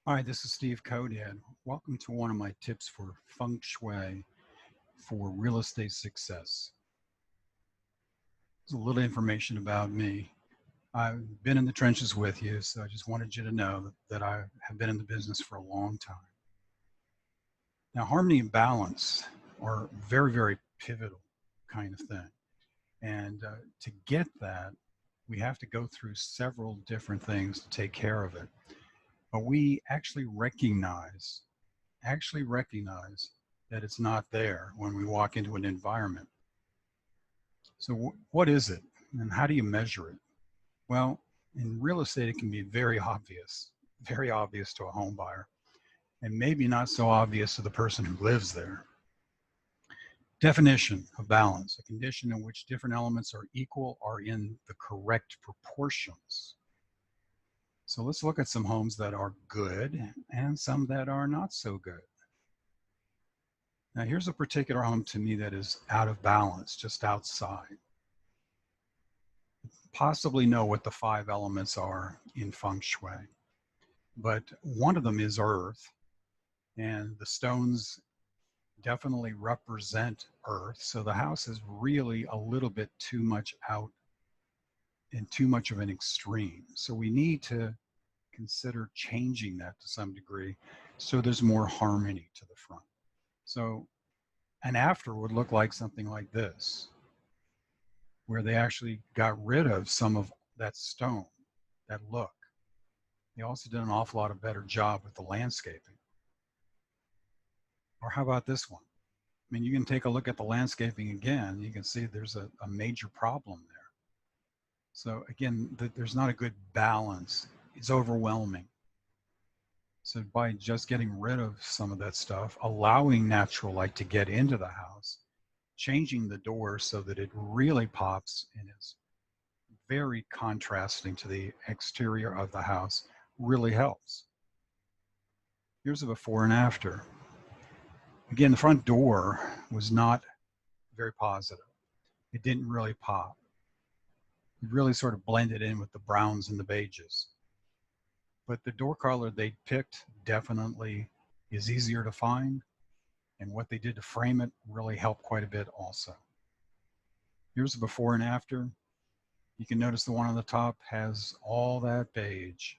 Hi, this is Steve Codad. Welcome to one of my tips for Feng Shui for real estate success. There's a little information about me. I've been in the trenches with you, so I just wanted you to know that I have been in the business for a long time. Now, harmony and balance are very, very pivotal kind of thing. And to get that, we have to go through several different things to take care of it. But we actually recognize that it's not there when we walk into an environment. So what is it and how do you measure it? Well, in real estate, it can be very obvious to a home buyer, and maybe not so obvious to the person who lives there. Definition of balance: a condition in which different elements are equal or in the correct proportions. So let's look at some homes that are good and some that are not so good. Now, here's a particular home to me that is out of balance, just outside. Possibly know what the 5 elements are in Feng Shui, but one of them is earth, and the stones definitely represent earth. So the house is really a little bit too much out and too much of an extreme. So we need to consider changing that to some degree so there's more harmony to the front. So an after would look like something like this, where they actually got rid of some of that stone, that look. They also did an awful lot of better job with the landscaping. Or how about this one? I mean, you can take a look at the landscaping again. You can see there's a major problem there. So again, there's not a good balance. It's overwhelming. So by just getting rid of some of that stuff, allowing natural light to get into the house, changing the door so that it really pops and is very contrasting to the exterior of the house really helps. Here's a before and after. Again, the front door was not very positive. It didn't really pop. It really sort of blended in with the browns and the beiges. But the door color they picked definitely is easier to find, and what they did to frame it really helped quite a bit also. Here's the before and after. You can notice the one on the top has all that beige,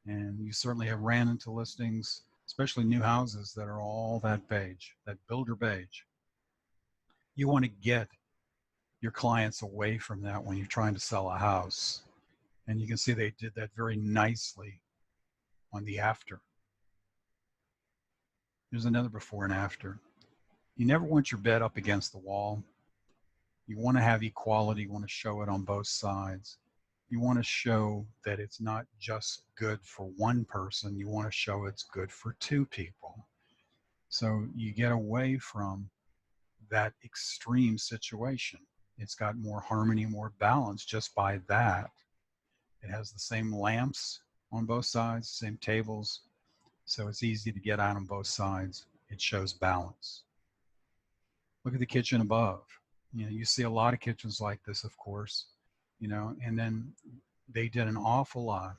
and you certainly have ran into listings, especially new houses, that are all that beige, that builder beige. You want to get your clients away from that when you're trying to sell a house. And you can see they did that very nicely on the after. There's another before and after. You never want your bed up against the wall. You want to have equality. You want to show it on both sides. You want to show that it's not just good for one person. You want to show it's good for 2 people. So you get away from that extreme situation. It's got more harmony, more balance just by that. It has the same lamps on both sides, same tables, so it's easy to get out on both sides. It shows balance. Look at the kitchen above. You know, you see a lot of kitchens like this, of course, you know, and then they did an awful lot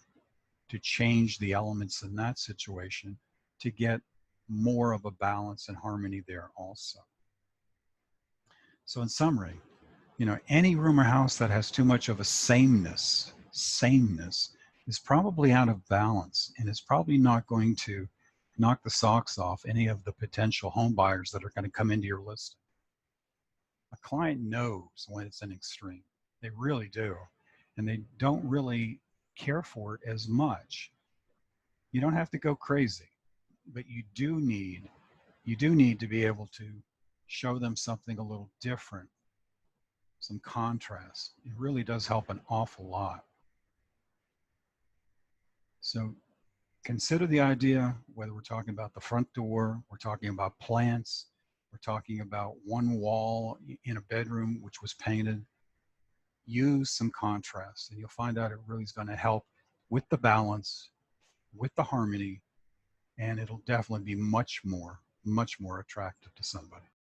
to change the elements in that situation to get more of a balance and harmony there also. So in summary, you know, any room or house that has too much of a sameness is probably out of balance, and it's probably not going to knock the socks off any of the potential home buyers that are going to come into your listing. A client knows when it's an extreme. They really do. And they don't really care for it as much. You don't have to go crazy, but you do need to be able to show them something a little different, some contrast. It really does help an awful lot. So consider the idea, whether we're talking about the front door, we're talking about plants, we're talking about one wall in a bedroom which was painted. Use some contrast, and you'll find out it really is going to help with the balance, with the harmony, and it'll definitely be much more attractive to somebody.